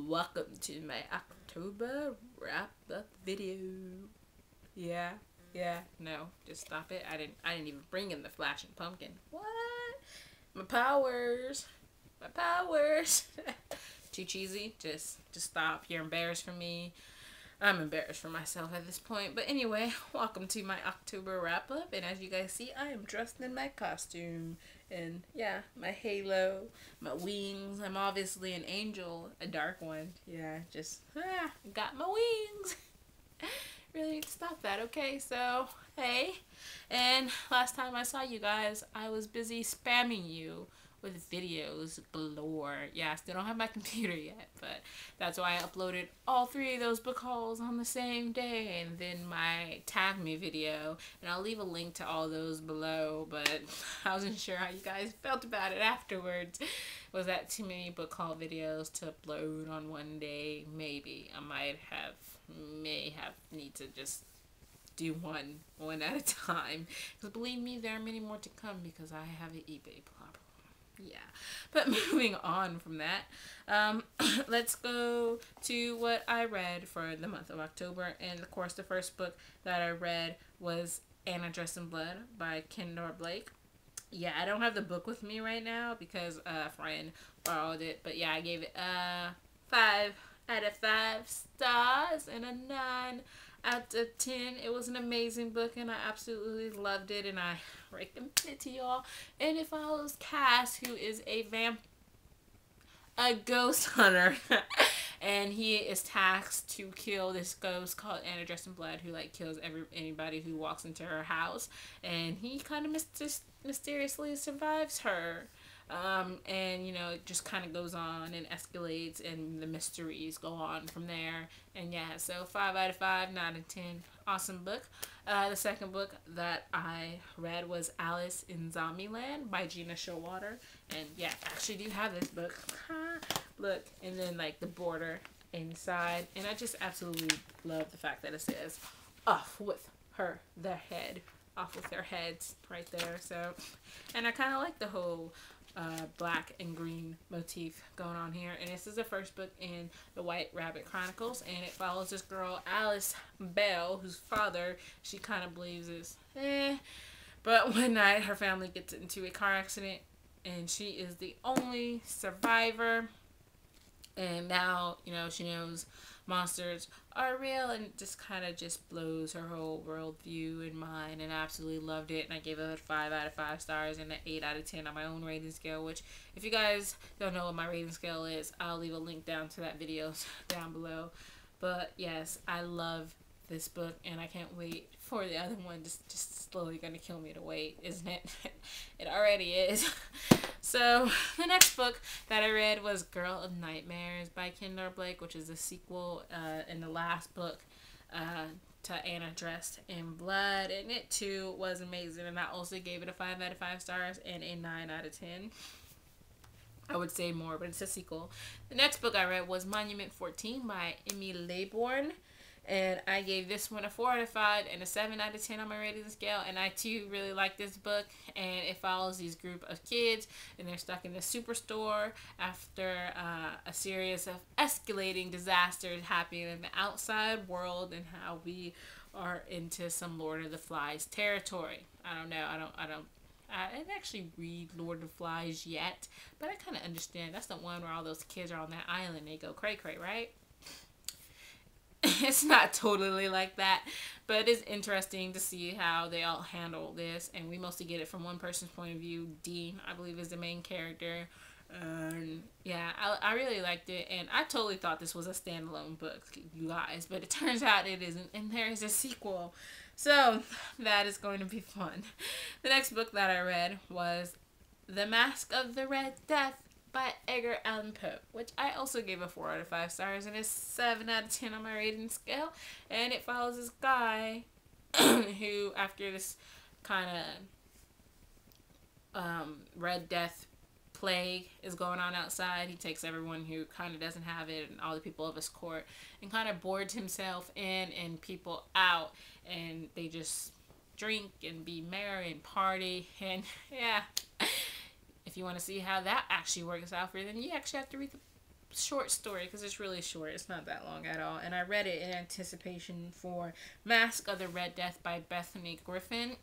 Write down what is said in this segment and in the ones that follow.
Welcome to my October wrap-up video. Yeah, no, just stop it. I didn't even bring in the flashing pumpkin. What? My powers. My powers. Too cheesy? Just stop. You're embarrassed for me. I'm embarrassed for myself at this point. But anyway, welcome to my October wrap-up. And as you guys see, I am dressed in my costume. And yeah, my halo, my wings. I'm obviously an angel, a dark one. Yeah, just got my wings. Really need to stop that. Okay, so hey. And last time I saw you guys, I was busy spamming you with videos galore. Yeah, I still don't have my computer yet, but that's why I uploaded all 3 of those book hauls on the same day, and then my tag me video, and I'll leave a link to all those below. But I wasn't sure how you guys felt about it afterwards. Was that too many book haul videos to upload on one day? Maybe I may have need to just do one at a time, because believe me, there are many more to come because I have an eBay problem. Yeah, but moving on from that, let's go to what I read for the month of October. And of course, the first book that I read was Anna Dressed in Blood by Kendra Blake. Yeah, I don't have the book with me right now because a friend borrowed it, but yeah, I gave it 5 out of 5 stars and a 9 out of 10. It was an amazing book, and I absolutely loved it, and I recommend it to y'all. And it follows Cass, who is a ghost hunter, and he is tasked to kill this ghost called Anna Dressed in Blood, who kills anybody who walks into her house, and he kind of mysteriously survives her. And it just kind of goes on and escalates, and the mysteries go on from there. And yeah, so 5 out of 5, 9 out of 10. Awesome book. The second book that I read was Alice in Zombieland by Gina Showalter. And yeah, I actually do have this book. Look, and then the border inside. And I just absolutely love the fact that it says, off with their head. Off with their heads right there. So, and I kind of like the whole black and green motif going on here. And this is the first book in the White Rabbit Chronicles, and it follows this girl Alice Bell, whose father she kind of believes is but one night her family gets into a car accident, and she is the only survivor. And now she knows monsters are real, and it just kind of blows her whole worldview and mind. And I absolutely loved it, and I gave it a 5 out of 5 stars and an 8 out of 10 on my own rating scale, which if you guys don't know what my rating scale is, I'll leave a link down to that video down below. But yes, I love this book, and I can't wait for the other one. Just slowly gonna kill me to wait, isn't it? It already is. So the next book that I read was Girl of Nightmares by Kendra Blake, which is a sequel in the last book to Anna Dressed in Blood, and it too was amazing. And I also gave it a 5 out of 5 stars and a 9 out of 10. I would say more, but it's a sequel. The next book I read was Monument 14 by Emmy Laybourne. And I gave this one a 4 out of 5 and a 7 out of 10 on my rating scale. And I too really like this book. And it follows these group of kids, and they're stuck in the superstore after a series of escalating disasters happening in the outside world, and how we are into some Lord of the Flies territory. I don't know. I didn't actually read Lord of the Flies yet, but I kind of understand. That's the one where all those kids are on that island. They go cray-cray, right? It's not totally like that, but it is interesting to see how they all handle this, and we mostly get it from one person's point of view. Dean, I believe, is the main character. Yeah, I really liked it, and I totally thought this was a standalone book, you guys, but it turns out it isn't, and there is a sequel, so that is going to be fun. The next book that I read was The Mask of the Red Death by Edgar Allan Poe, which I also gave a 4 out of 5 stars and a 7 out of 10 on my rating scale. And it follows this guy who, after this kind of Red Death plague is going on outside, he takes everyone who kind of doesn't have it and all the people of his court, and kind of boards himself in and people out, and they just drink and be merry and party. And yeah, if you want to see how that actually works out for you, then you actually have to read the short story because it's really short. It's not that long at all. And I read it in anticipation for Mask of the Red Death by Bethany Griffin,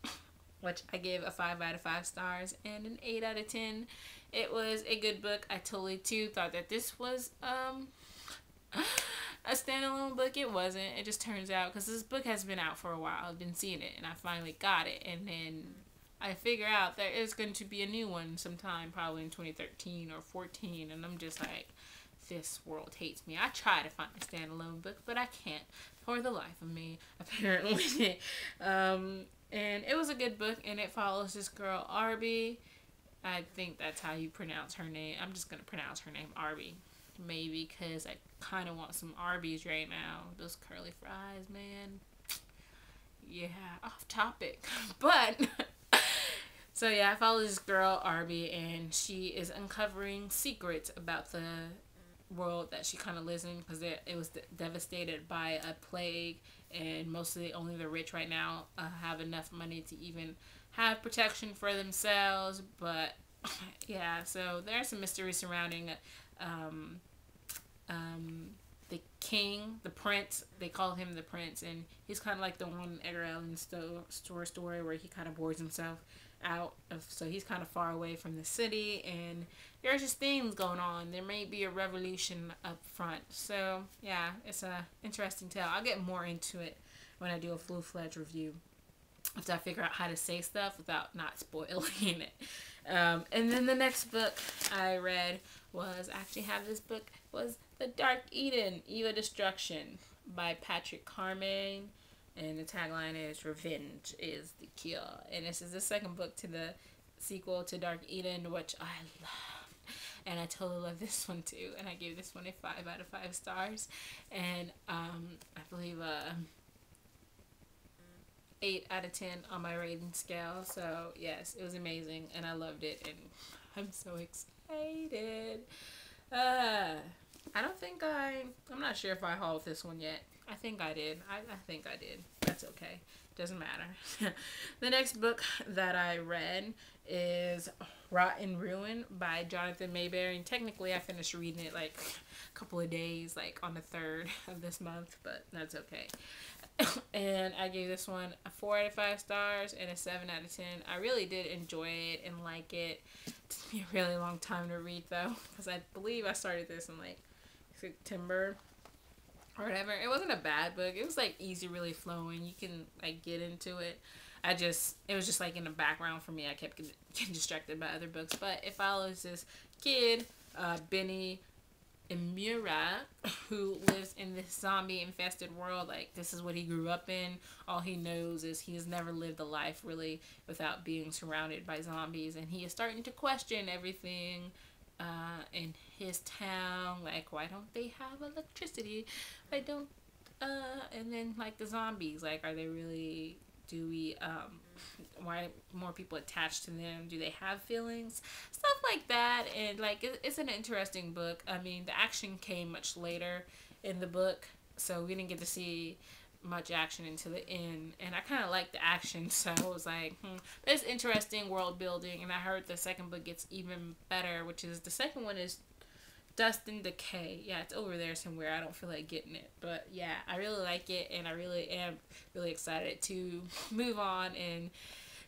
which I gave a 5 out of 5 stars and an 8 out of 10. It was a good book. I totally too thought that this was a standalone book. It wasn't. It just turns out, because this book has been out for a while, I've been seeing it, and I finally got it, and then I figure out there is going to be a new one sometime, probably in 2013 or 14, and I'm just like, this world hates me. I try to find a standalone book, but I can't for the life of me, apparently. And it was a good book, and it follows this girl, Arby. I think that's how you pronounce her name. I'm just going to pronounce her name Arby. Maybe because I kind of want some Arby's right now. Those curly fries, man. Yeah, off topic. But, so yeah, I follow this girl, Arby, and she is uncovering secrets about the world that she kind of lives in, because it was devastated by a plague, and mostly only the rich right now have enough money to even have protection for themselves. But yeah, so there's some mystery surrounding the king, the prince. They call him the prince, and he's kind of like the one Edgar Allan story where he kind of bores himself out of, so he's kind of far away from the city, and there's just things going on. There may be a revolution up front. So yeah, it's a interesting tale. I'll get more into it when I do a full-fledged review, after I figure out how to say stuff without not spoiling it. And then the next book I read was, was The Dark Eden, Eva Destruction by Patrick Carman. And the tagline is, "Revenge is the cure." And this is the second book to the sequel to Dark Eden, which I love. And I totally love this one too. And I gave this one a 5 out of 5 stars. And I believe 8 out of 10 on my rating scale. So yes, it was amazing, and I loved it, and I'm so excited. I'm not sure if I hauled this one yet. I think I did. I think I did. That's okay. Doesn't matter. The next book that I read is Rot in Ruin by Jonathan Mayberry. And technically I finished reading it like a couple of days, like on the 3rd of this month, but that's okay. And I gave this one a 4 out of 5 stars and a 7 out of 10. I really did enjoy it and like it. It took me a really long time to read though, because I believe I started this in like September or whatever. It wasn't a bad book. It was like easy, really flowing. You can like get into it. It was just like in the background for me. I kept getting distracted by other books. But it follows this kid, Benny Imura, who lives in this zombie infested world. Like, this is what he grew up in. All he knows is he's never lived a life really without being surrounded by zombies, and he is starting to question everything in his town. Like, why don't they have electricity? And then like the zombies, like, are they really, why more people attached to them? Do they have feelings? Stuff like that. And like, it's an interesting book. I mean, the action came much later in the book, so we didn't get to see much action until the end, and I kind of like the action, so I was like, it's interesting world building. And I heard the second book gets even better, which is, the second one is Dust and Decay. Yeah, it's over there somewhere. I don't feel like getting it, but yeah, I really like it, and I really am really excited to move on and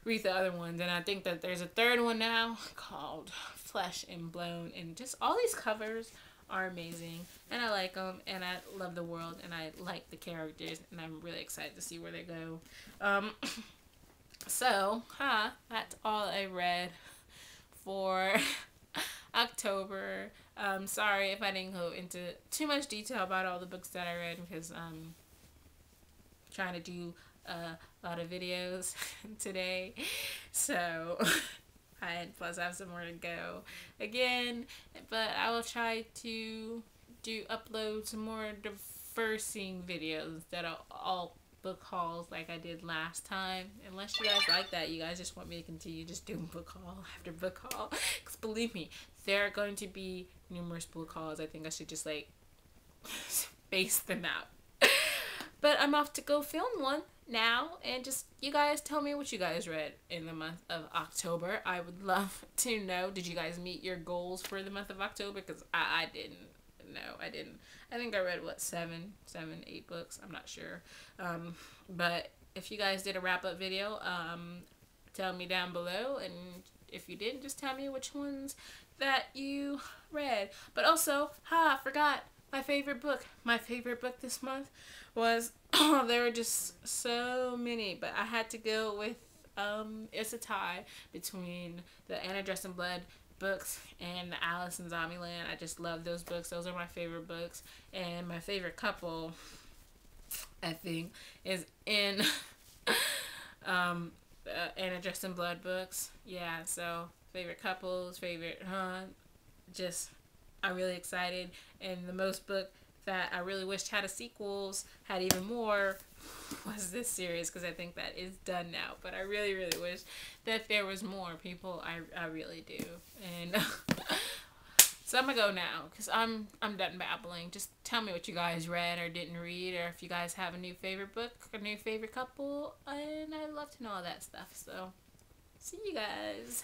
read the other ones. And I think that there's a third one now called Flesh and Bone, and just all these covers are amazing, and I like them, and I love the world, and I like the characters, and I'm really excited to see where they go. That's all I read for October. Sorry if I didn't go into too much detail about all the books that I read, because I'm trying to do a lot of videos today, so plus I have some more to go again, but I will try to upload some more diversing videos that are all book hauls like I did last time. Unless you guys like that, you guys just want me to continue just doing book haul after book haul, because believe me, there are going to be numerous book hauls. I think I should just like space them out. But I'm off to go film one now, and just, you guys tell me what you guys read in the month of October. I would love to know, did you guys meet your goals for the month of October? Because I didn't. no, I didn't. I think I read, what, 8 books? I'm not sure. But if you guys did a wrap-up video, tell me down below, and if you didn't, just tell me which ones that you read. But also, I forgot my favorite book. My favorite book this month was, there were just so many, but I had to go with, it's a tie between the Anna Dressed in Blood books and the Alice in Zombieland. I just love those books. Those are my favorite books. And my favorite couple, I think, is in Anna Dressed in Blood books. Yeah, so favorite couples, favorite, just, I'm really excited. And the most book that I really wished had a sequels, had even more, was this series, because I think that is done now. But I really, really wish that there was more, people. I really do. And so I'm gonna go now, because I'm done babbling. Just tell me what you guys read or didn't read, or if you guys have a new favorite book, a new favorite couple, and I'd love to know all that stuff. So see you guys.